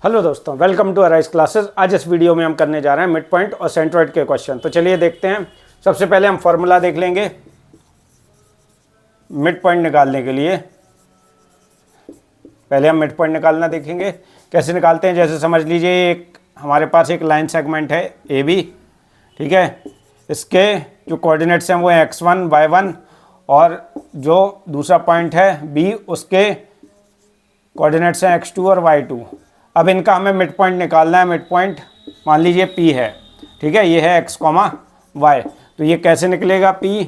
Hello दोस्तों, welcome to arise classes. आज इस वीडियो में हम करने जा रहे हैं मिड पॉइंट और सेंट्रोइड के क्वेश्चन। तो चलिए देखते हैं। सबसे पहले हम फॉर्मूला देख लेंगे मिड पॉइंट निकालने के लिए। पहले हम मिड पॉइंट निकालना देखेंगे कैसे निकालते हैं। जैसे समझ लीजिए एक हमारे पास एक लाइन सेगमेंट है ए बी, ठीक है। इसके जो कोऑर्डिनेट्स हैं वो है x1 y1 और जो दूसरा पॉइंट है बी उसके कोऑर्डिनेट्स हैं x2 और y2। अब इनका हमें मिड पॉइंट निकालना है। मिड पॉइंट मान लीजिए P है, ठीक है। ये है x, y। तो ये कैसे निकलेगा P?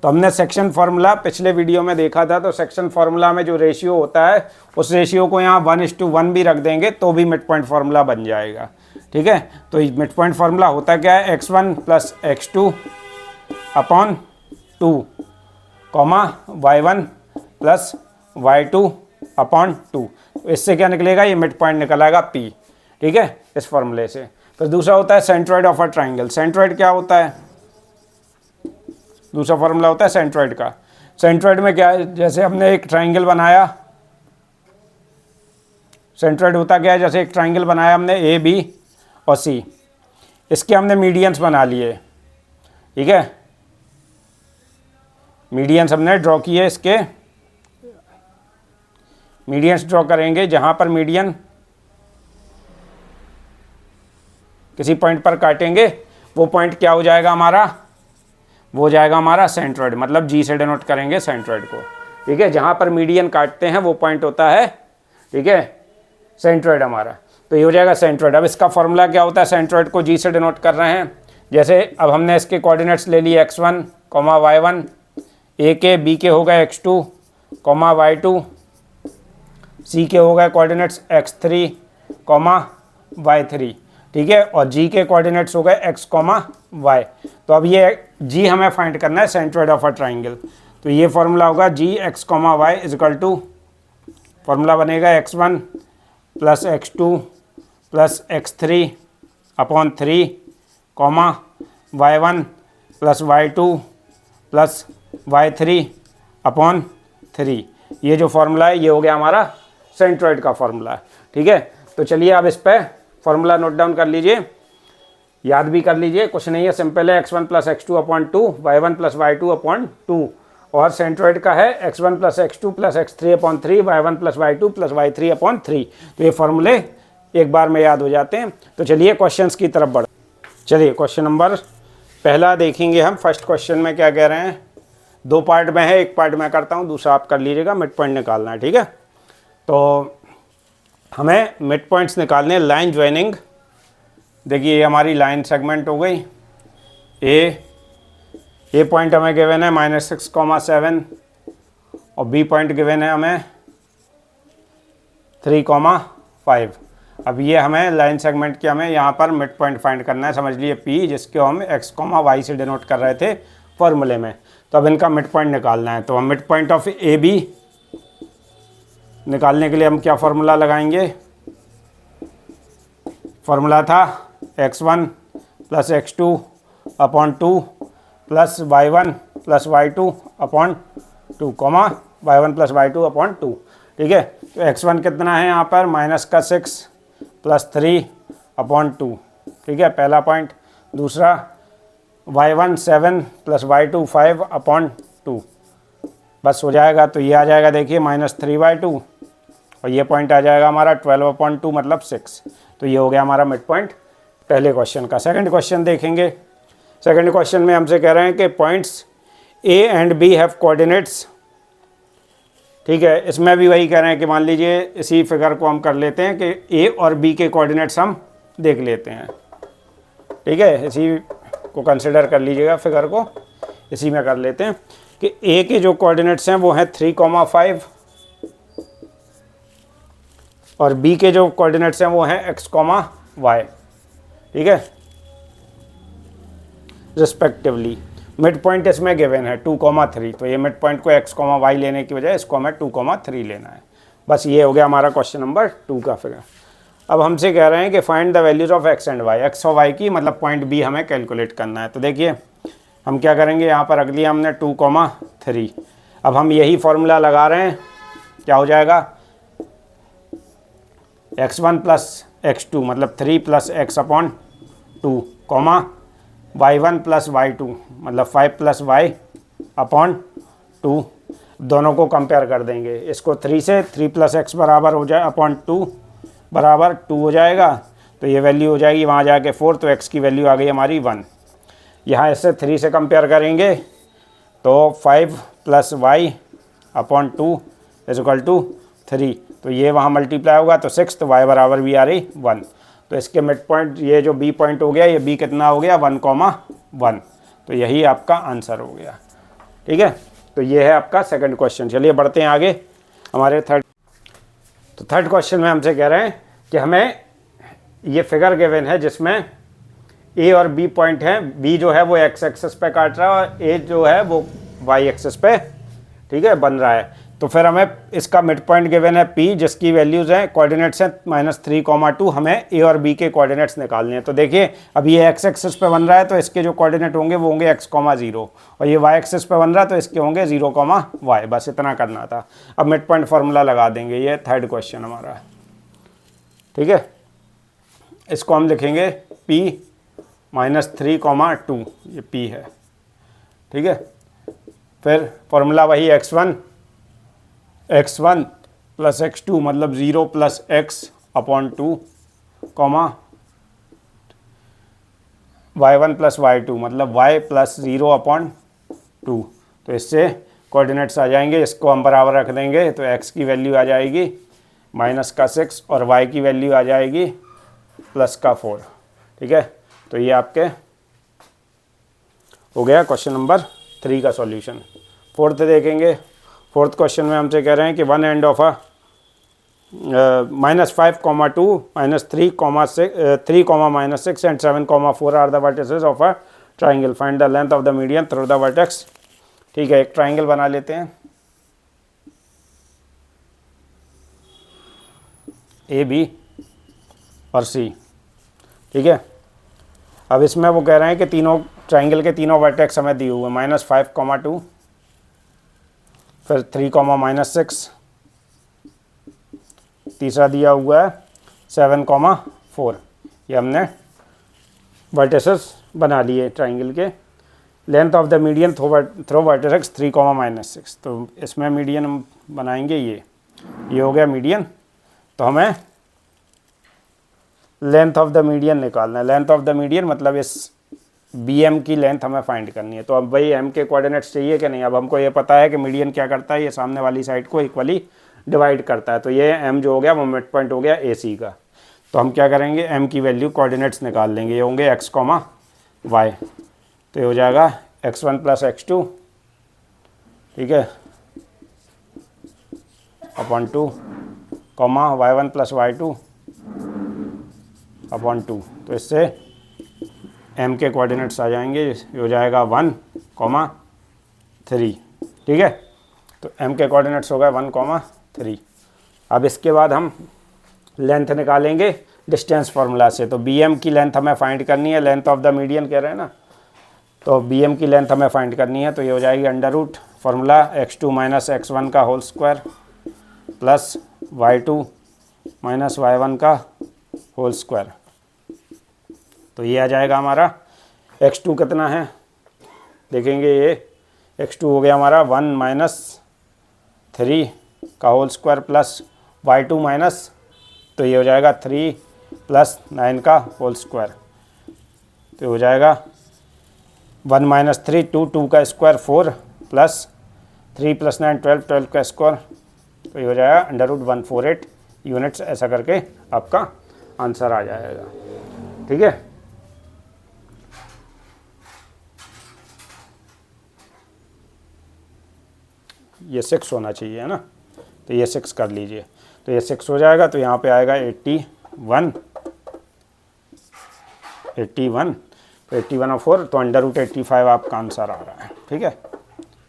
तो हमने सेक्शन फार्मूला पिछले वीडियो में देखा था। तो सेक्शन फार्मूला में जो रेशियो होता है उस रेशियो को यहाँ 1:1 भी रख देंगे तो भी मिड पॉइंट फार्मूला बन जाएगा, ठीक है। तो मिड पॉइंट फार्मूला होता क्या है? x1 + x2 upon 2, y1 + y2 upon 2। इससे क्या निकलेगा? ये मिड पॉइंट निकल आएगा P, ठीक है, इस फॉर्मूले से। फिर दूसरा होता है centroid of a triangle. Centroid क्या होता है? दूसरा फॉर्मूला होता है सेंट्रोइड का। सेंट्रोइड में क्या है? जैसे हमने एक ट्राइंगल बनाया, सेंट्रोइड होता क्या है? जैसे एक ट्राइंगल बनाया हमने ए बी और सी, इसके हमने मीडियंस बना लिए, ठीक है। मीडियंस हमने ड्रॉ किए, इसके मीडियंस ड्रॉ करेंगे। जहां पर मीडियन किसी पॉइंट पर काटेंगे वो पॉइंट क्या हो जाएगा हमारा? वो हो जाएगा हमारा सेंट्रोइड, मतलब जी से डिनोट करेंगे सेंट्रोइड को, ठीक है। जहां पर मीडियन काटते हैं वो पॉइंट होता है, ठीक है, सेंट्रोइड हमारा। तो ये हो जाएगा सेंट्रोइड। अब इसका फॉर्मूला क्या होता है? सेंट्रोइड को जी से डिनोट कर रहे हैं। जैसे अब हमने इसके कोऑर्डिनेट्स ले लिए x1, y1, ए के बी के हो गए x2, y2, सी के हो गए कोऑर्डिनेट्स x3, y3, ठीक है। और जी के कोऑर्डिनेट्स हो गए x, y। तो अब ये जी हमें फाइंड करना है सेंट्रोइड ऑफ अ ट्राइंगल। तो ये फॉर्मूला होगा जी x, y is equal to, formula बनेगा x1 + x2 + x3 upon 3, y1 + y2 + y3 upon 3। ये जो फॉर्मूला है ये हो गया हमारा सेंट्रोइड का फॉर्मूला, ठीक है। तो चलिए अब इस पे फॉर्मूला नोट डाउन कर लीजिए, याद भी कर लीजिए, कुछ नहीं है, सिंपल है। x1 + x2 upon 2, y1 + y2 upon 2। और सेंट्रोइड का है x1 + x2 + x3 upon 3, y1 + y2 + y3 upon 3। तो ये फॉर्मूले एक बार में याद हो जाते हैं। तो चलिए क्वेश्चंस की तरफ बढ़। चलिए क्वेश्चन नंबर पहला देखेंगे हम। फर्स्ट क्वेश्चन में क्या कह रहे हैं? दो पार्ट में है, एक पार्ट मैं करता हूँ, दूसरा आप कर लीजिएगा। मिड पॉइंट निकालना है, ठीक है। तो हमें मिड पॉइंट्स निकालने। लाइन ज्वाइनिंग, देखिए ये हमारी लाइन सेगमेंट हो गई। ए पॉइंट हमें गिवन है -6, 7 और बी पॉइंट गिवन है हमें 3, 5। अब ये हमें लाइन सेगमेंट की हमें यहाँ पर मिड पॉइंट फाइंड करना है। समझ लिए P, जिसको हम x, y से डिनोट कर रहे थे फॉर्मूले में। तो अब इनका मिड पॉइंट निकालना है। तो हम mid point of A B निकालने के लिए हम क्या फार्मूला लगाएंगे? फार्मूला था x1 + x2 upon 2 + y1 + y2 upon 2, y1 + y2 upon 2, ठीक है। तो x1 कितना है यहाँ पर? -6 + 3 अपॉन 2, ठीक है, पहला पॉइंट। दूसरा y1 7 + y2 5 अपॉन 2, बस हो जाएगा। तो ये आ जाएगा, देखिए, -3/2 और ये पॉइंट आ जाएगा हमारा 12/2 मतलब 6। तो ये हो गया हमारा मिड पॉइंट पहले क्वेश्चन का। सेकंड क्वेश्चन देखेंगे। सेकंड क्वेश्चन में हमसे कह रहे हैं कि points A and B have coordinates, ठीक है। इसमें भी वही कह रहे हैं कि मान लीजिए इसी फिगर को हम कर लेते हैं कि ए और बी के कोऑर्डिनेट्स हम देख लेते हैं, ठीक है। इसी को कंसिडर कर लीजिएगा, फिगर को इसी में कर लेते हैं कि ए के जो कोऑर्डिनेट्स हैं वो हैं 3, 5 और बी के जो कोऑर्डिनेट्स हैं वो हैं x, y, ठीक है, रिस्पेक्टिवली। मिड पॉइंट इसमें गिवन है 2, 3। तो ये मिड पॉइंट को x, y लेने की बजाय इसको हमें 2, 3 लेना है। बस ये हो गया हमारा क्वेश्चन नंबर 2 का फिगर। अब हमसे कह रहे हैं कि find the values of x and y। x और y की मतलब पॉइंट बी हमें कैलकुलेट करना है। तो देखिए हम क्या करेंगे, यहाँ पर रख लिया हमने 2, 3। अब हम यही फॉर्मूला लगा रहे हैं, क्या हो जाएगा? x1 प्लस x2 मतलब 3 plus x upon 2 comma y1 plus y2 मतलब 5 प्लस y अपॉन 2, दोनों को कंपेयर कर देंगे। इसको 3 से 3 प्लस एक्स बराबर हो जाए अपॉन 2 बराबर 2 हो जाएगा, तो ये वैल्यू हो जाएगी वहाँ जाके 4, तो x की वैल्यू आ गई हमारी 1। यहाँ इससे 3 से कंपेयर करेंगे तो 5 plus Y upon 2 is equal to 3, तो ये वहाँ मल्टीप्लाई होगा तो 6, तो y बराबर भी आ रही 1। तो इसके मिड पॉइंट ये जो b पॉइंट हो गया, ये b कितना हो गया 1,1, तो यही आपका आंसर हो गया। ठीक है, तो ये है आपका सेकंड क्वेश्चन। चलिए बढ़ते हैं आगे हमारे थर्ड। तो थर्ड क्वेश्चन में हमसे कह रहे हैं कि हमें ये फिगर गिवन है जिसमें ए और बी पॉइंट है, बी जो है वो एक्स एक्सिस पे काट रहा है और ए जो है वो वाई एक्सिस पे, ठीक है, बन रहा है। तो फिर हमें इसका मिड पॉइंट गिवन है पी, जिसकी वैल्यूज़ हैं कोऑर्डिनेट्स हैं -3,2, हमें ए और बी के कोऑर्डिनेट्स निकालने हैं। तो देखिए अब ये एक्स एक्सिस पे बन रहा है तो इसके जो कोऑर्डिनेट होंगे वो होंगे x,0 और ये वाई एक्सिस पे बन रहा है तो इसके होंगे 0,y, बस इतना करना था। अब मिड पॉइंट फार्मूला लगा देंगे, ये थर्ड क्वेश्चन हमारा। ठीक है, इसको हम लिखेंगे p -3,2, ये p है। ठीक है, फिर फार्मूला वही x1 प्लस x2 मतलब 0 plus x upon 2 comma y1 plus y2 मतलब y प्लस 0 अपॉन 2। तो इससे कोऑर्डिनेट्स आ जाएंगे, इसको हम बराबर रख देंगे तो x की वैल्यू आ जाएगी -6 और y की वैल्यू आ जाएगी +4। ठीक है, तो ये आपके हो गया क्वेश्चन नंबर 3 का सॉल्यूशन। फोर्थ देखेंगे। फोर्थ क्वेश्चन में हमसे कह रहे हैं कि one end of a -5,2 -3, 3, -6 and 7,4 are the vertices of a triangle, find the length of the median through the vertex. ठीक है, एक ट्राइंगल बना लेते हैं ए बी और सी। ठीक है, अब इसमें वो कह रहे हैं कि तीनों ट्राइंगल के तीनों वर्टेक्स हमें दिए हुए हैं -5,2 फिर 3, -6 तीसरा दिया हुआ है 7,4। ये हमने वर्टिसेस बना लिए ट्राइंगल के। Length of the median through vertex 3, -6, तो इसमें मीडियन हम बनाएंगे, ये हो गया मीडियन। तो हमें लेंथ ऑफ द मीडियन निकालना है। लेंथ ऑफ द मीडियन मतलब इस बी एम की लेंथ हमें फाइंड करनी है। तो अब भाई एम के कोऑर्डिनेट्स चाहिए कि नहीं। अब हमको ये पता है कि मीडियन क्या करता है, ये सामने वाली साइड को इक्वली डिवाइड करता है। तो ये एम जो हो गया वो मिड पॉइंट हो गया ए सी का। तो हम क्या करेंगे, एम की वैल्यू कोऑर्डिनेट्स निकाल लेंगे। ये होंगे x, y, तो ये हो जाएगा x1 प्लस x2, ठीक है, upon 2 comma y1 plus y2 upon 2। तो इससे m के कोऑर्डिनेट्स आ जाएंगे, ये हो जाएगा 1, 3। ठीक है, तो m के कोऑर्डिनेट्स हो गए 1, 3। अब इसके बाद हम लेंथ निकालेंगे डिस्टेंस फार्मूला से। तो bm की लेंथ हमें फाइंड करनी है, लेंथ ऑफ द मीडियन कह रहे हैं ना, तो bm की लेंथ हमें फाइंड करनी है। तो ये हो जाएगी under root formula x2 minus x1 का whole square plus y2 minus y1 का होल स्क्वायर। तो ये आ जाएगा हमारा x2 कितना है देखेंगे, ये x2 हो गया हमारा 1 - 3 का whole square plus y2 minus, तो ये हो जाएगा 3 + 9 का होल स्क्वायर। तो हो जाएगा 1 - 3 2 का स्क्वायर 4 प्लस 3 + 9 12 12 का स्क्वायर। तो ये हो जाएगा √148 यूनिट्स। ऐसा करके आपका आंसर आ जाएगा। ठीक है, ये 6 होना चाहिए है ना, तो ये 6 कर लीजिए। तो ये 6 हो जाएगा, तो यहाँ पे आएगा 81। तो 81 और 4, तो √85 आपका आंसर आ रहा है। ठीक है,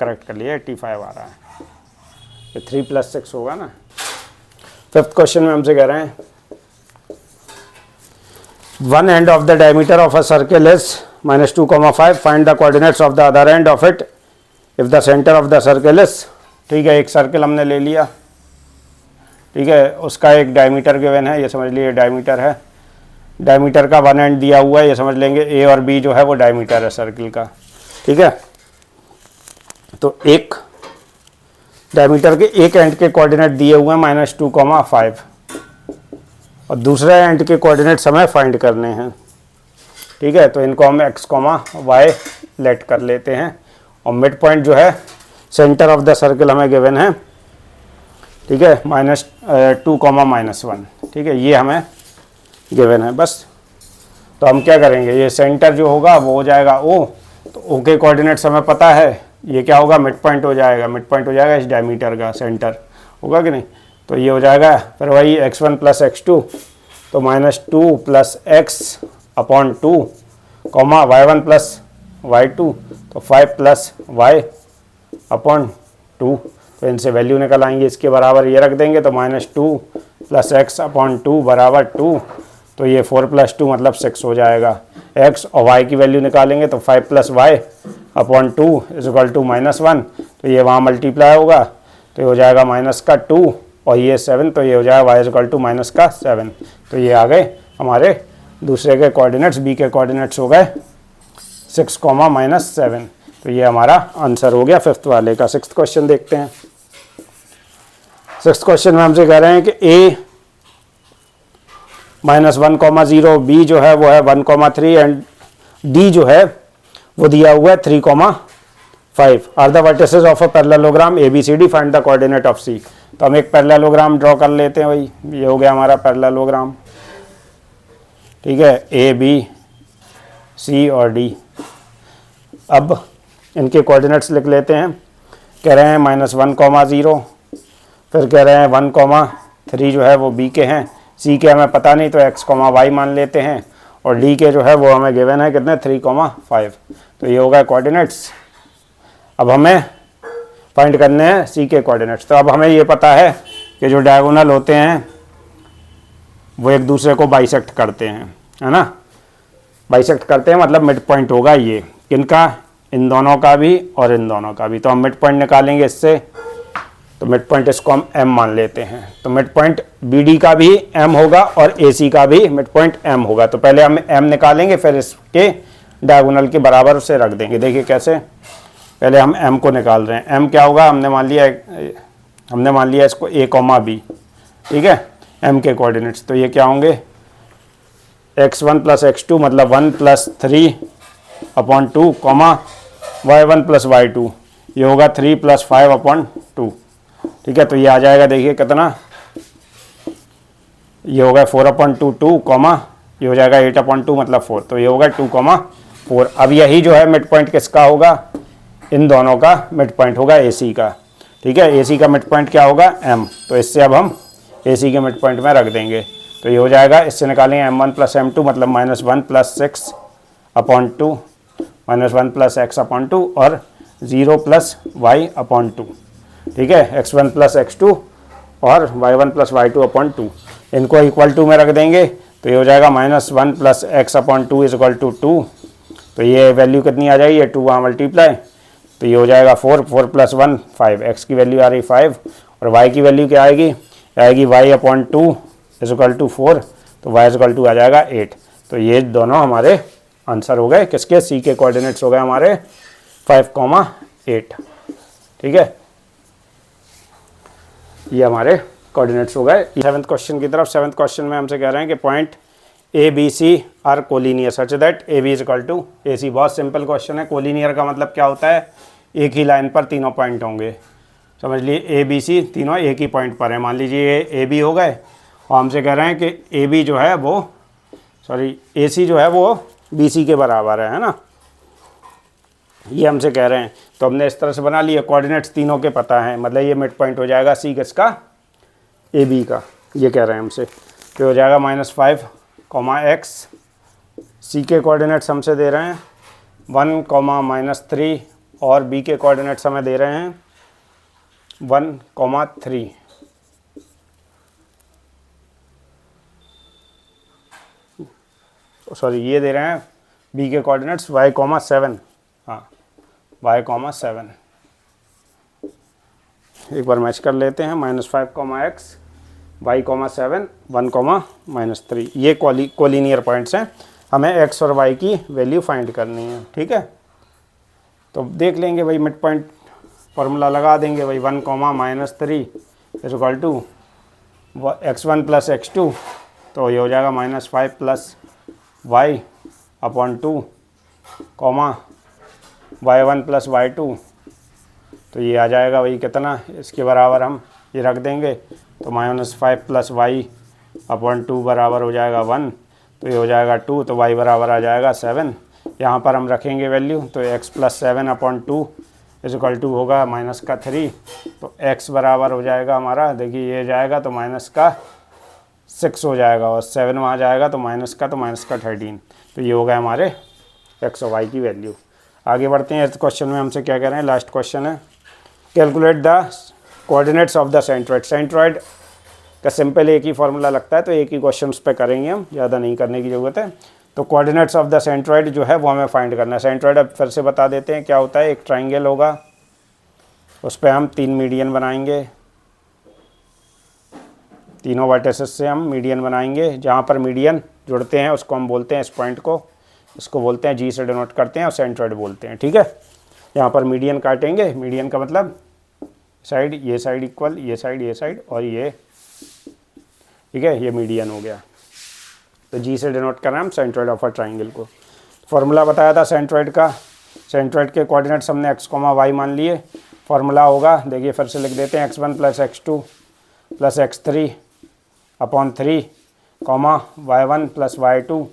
करेक्ट कर लिए, 85 आ रहा है। ये 3 + 6 होगा ना। फिफ्थ क्वेश्चन में हमसे कह रहे हैं one end of the diameter of a circle is -2,5, find the coordinates of the other end of it if the centre of the circle is. ठीक है, एक सर्कल हमने ले लिया, ठीक है, उसका एक डायमीटर गिवन है, ये समझ लीजिए डायमीटर है, डायमीटर का 1 एंड दिया हुआ है, ये समझ लेंगे ए और बी जो है वो डायमीटर है सर्किल का। ठीक है, तो एक डायमीटर के एक एंड के कोऑर्डिनेट दिए हुए हैं -2,5 और दूसरे एंड के कोऑर्डिनेट्स हमें फाइंड करने हैं। ठीक है, तो इनको हम x, y लेट कर लेते हैं और मिड पॉइंट जो है सेंटर ऑफ द सर्कल हमें गिवन है। ठीक है, -2, -1। ठीक है, ये हमें गिवन है बस। तो हम क्या करेंगे, ये सेंटर जो होगा वो हो जाएगा O, तो O के कोऑर्डिनेट्स हमें पता है, ये क्या होगा, मिड पॉइंट हो जाएगा, मिड पॉइंट हो जाएगा इस डायमीटर का, सेंटर होगा कि नहीं। तो ये हो जाएगा फिर वही x1 + x2, तो -2 + x अपॉन 2, y1 + y2, तो 5 + y अपॉन 2। तो इनसे वैल्यू निकल आएंगे, इसके बराबर ये रख देंगे, तो -2 + x अपॉन 2 बराबर 2, तो ये 4 + 2 मतलब 6 हो जाएगा। x और y की वैल्यू निकालेंगे तो 5 + y अपॉन 2 = -1, तो ये वहाँ मल्टीप्लाई होगा, तो ये हो जाएगा -2 और ये 7, तो ये हो जाएगा y = -7। तो ये आ गए हमारे दूसरे के कोऑर्डिनेट्स, b के कोऑर्डिनेट्स हो गए 6, -7। तो ये हमारा आंसर हो गया फिफ्थ वाले का। सिक्स्थ क्वेश्चन देखते हैं। सिक्स्थ क्वेश्चन में हमसे कह रहे हैं कि a -1,0, b जो है वो है 1,3 एंड d जो है वो दिया हुआ है 3,5 are the vertices of a parallelogram ABCD, find the coordinate of C। तो हम एक पैरेललोग्राम ड्रॉ कर लेते हैं भाई, ये हो गया हमारा पैरेललोग्राम। ठीक है, A, B, C और D। अब इनके कोऑर्डिनेट्स लिख लेते हैं। कह रहे हैं -1,0, फिर कह रहे हैं 1,3 जो है वो B के हैं, C के हमें पता नहीं तो x, y मान लेते हैं, और D के जो है वो हमें गिवन है कितने 3,5। तो ये होगा कोऑर्डिनेट्स। अब हमें फाइंड करने हैं C के कोऑर्डिनेट्स। तो अब हमें ये पता है कि जो डायगोनल होते हैं वो एक दूसरे को बाइसेक्ट करते हैं, है ना। बाइसेक्ट करते हैं मतलब मिड पॉइंट होगा ये, किनका, इन दोनों का भी और इन दोनों का भी। तो हम मिड पॉइंट निकालेंगे इससे, तो मिड पॉइंट इसको हम M मान लेते हैं। तो मिड पॉइंट BD का भी M होगा और AC का भी मिड पॉइंट M होगा। तो पहले हम M निकालेंगे, फिर इसके डायगोनल के बराबर उसे रख देंगे। देखिए कैसे, पहले हम M को निकाल रहे हैं। M क्या होगा, हमने मान लिया इसको A, B। ठीक है, M के कोऑर्डिनेट्स तो ये क्या होंगे, x1 + x2 मतलब 1 + 3 अपॉन 2, y1 + y2, ये होगा 3 + 5 अपॉन 2। ठीक है, तो ये आ जाएगा, देखिए कितना, ये होगा 4 अपॉन 2, 2, ये हो जाएगा 8 अपॉन 2 मतलब 4, तो ये होगा 2,4। अब यही जो है मिड पॉइंट किसका होगा, इन दोनों का मिड पॉइंट होगा AC का। ठीक है, AC का मिड पॉइंट क्या होगा, M। तो इससे अब हम AC के मिड पॉइंट में रख देंगे। तो ये हो जाएगा, इससे निकालेंगे M1 + M2 मतलब -1 + 6 अपॉन 2, -1 + x अपॉन 2 और 0 + y अपॉन 2। ठीक है, x1 + x2 और y1 + y2 अपॉन 2, इनको इक्वल टू में रख देंगे। तो ये हो जाएगा -1 + x अपॉन 2 = 2। तो ये वैल्यू कितनी आ जाएगी, ये 2 वहाँ मल्टीप्लाई, तो ये हो जाएगा 4 + 1 5, x की वैल्यू आ रही 5 और y की वैल्यू क्या आएगी y अपॉन 2 = 4, तो y = आ जाएगा 8। तो ये दोनों हमारे आंसर हो गए किसके, C के कोऑर्डिनेट्स हो गए हमारे 5, 8। ठीक है, ये हमारे कोऑर्डिनेट्स हो गए। सेवन्थ क्वेश्चन की तरफ। सेवन्थ क्वेश्चन में हमसे कह रहे हैं कि point ABC are collinear such that AB = AC। बहुत सिंपल क्वेश्चन है। कोलिनियर का मतलब क्या होता है, एक ही लाइन पर तीनों पॉइंट होंगे। समझ लिए ABC तीनों एक ही पॉइंट पर है। मान लीजिए ये AB हो गए और हमसे कह रहे हैं कि AB जो है वो AC जो है वो BC के बराबर है ना, ये हमसे कह रहे हैं। तो हमने इस तरह से बना लिया, कोऑर्डिनेट्स तीनों के पता है, मतलब ये मिड पॉइंट हो जाएगा C किसका, AB का, ये कह रहे हैं हमसे। तो हो जाएगा -5, x, C के कोऑर्डिनेट्स हमसे दे रहे हैं 1, -3 और B के कोऑर्डिनेट्स हमें दे रहे हैं 1, 3। सॉरी, ये दे रहे हैं B के कोऑर्डिनेट्स y, 7। हाँ, y, 7। एक बार मैच कर लेते हैं। -5, x y,7 1, -3 ये कोलिनियर पॉइंट्स हैं, हमें x और y की वैल्यू फाइंड करनी है। ठीक है, तो देख लेंगे भाई, मिड पॉइंट फार्मूला लगा देंगे भाई, 1, -3 is equal to x1 + x2, तो ये हो जाएगा -5 + y/2, y1 + y2, तो ये आ जाएगा भाई कितना, इसके बराबर हम ये रख देंगे, तो -5 + y/2 बराबर हो जाएगा 1, तो ये हो जाएगा 2, तो y बराबर आ जाएगा 7। यहाँ पर हम रखेंगे वैल्यू, तो x + 7/2 इज इक्वल टू होगा -3, तो x बराबर हो जाएगा हमारा, देखिए ये जाएगा तो -6 हो जाएगा, और 7 वहाँ जाएगा तो -13, तो ये हो गया हमारे x और y की वैल्यू। आगे बढ़ते हैं, इस क्वेश्चन में हमसे क्या कह रहे हैं, लास्ट क्वेश्चन है, calculate the coordinates of the centroid. Centroid का सिंपल एक ही फार्मूला लगता है, तो एक ही क्वेश्चन पे करेंगे हम, ज़्यादा नहीं करने की ज़रूरत है। तो कोऑर्डिनेट्स ऑफ द सेंट्रॉइड जो है वो हमें फाइंड करना है। सेंट्रॉइड अब फिर से बता देते हैं क्या होता है, एक ट्राइंगल होगा, उस पर हम 3 मीडियन बनाएंगे, तीनों वर्टिसेस से हम मीडियन बनाएंगे, जहाँ पर मीडियन जुड़ते हैं उसको हम बोलते हैं, इस पॉइंट को इसको बोलते हैं, जी से डिनोट करते हैं और सेंट्रॉइड बोलते हैं। ठीक है, यहाँ पर मीडियन काटेंगे, मीडियन का मतलब साइड, ये साइड इक्वल, ये साइड और ये, ठीक है, ये मीडियन हो गया, तो जी से डिनोट कर रहे हैं हम सेंट्रॉइड ऑफ अ ट्राइंगल को। फार्मूला बताया था सेंट्रॉइड का, सेंट्रॉइड के कोऑर्डिनेट्स हमने x, y मान लिए। फार्मूला होगा, देखिए फिर से लिख देते हैं, x1 + x2 + x3/3, y1 + y2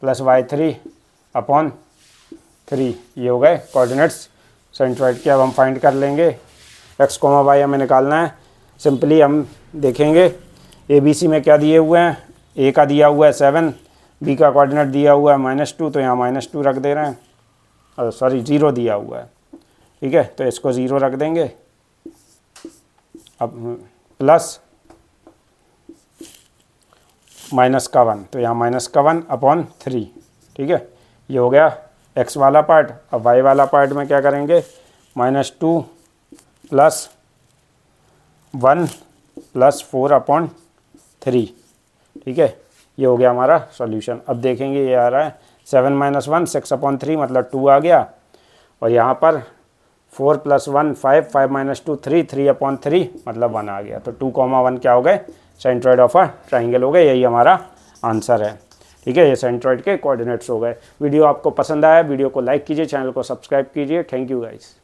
+ y3/3, ये हो गए कोऑर्डिनेट्स सेंट्रॉइड के। अब हम फाइंड कर लेंगे x, y हमें निकालना है। सिंपली हम देखेंगे ABC में क्या दिए हुए हैं, A का दिया हुआ है 7, B का कोऑर्डिनेट दिया हुआ है -2, तो यहाँ -2 रख दे रहे हैं, सॉरी 0 दिया हुआ है। ठीक है, तो इसको 0 रख देंगे। अब प्लस -1, तो यहाँ -1/3। ठीक है, ये हो गया x वाला पार्ट। अब y वाला पार्ट में क्या करेंगे, -2 + 1 + 4/3। ठीक है, ये हो गया हमारा सॉल्यूशन। अब देखेंगे ये आ रहा है 7 - 1 6/3, मतलब 2 आ गया, और यहाँ पर 4 + 1 5, 5 - 2 3, 3/3 मतलब 1 आ गया। तो 2, 1 क्या हो गए, सेंट्रॉइड ऑफ अ ट्राइंगल हो गए, यही हमारा आंसर है। ठीक है, ये सेंट्रॉइड के कोऑर्डिनेट्स हो गए। वीडियो आपको पसंद आया, वीडियो को लाइक कीजिए, चैनल को सब्सक्राइब कीजिए। Thank you guys.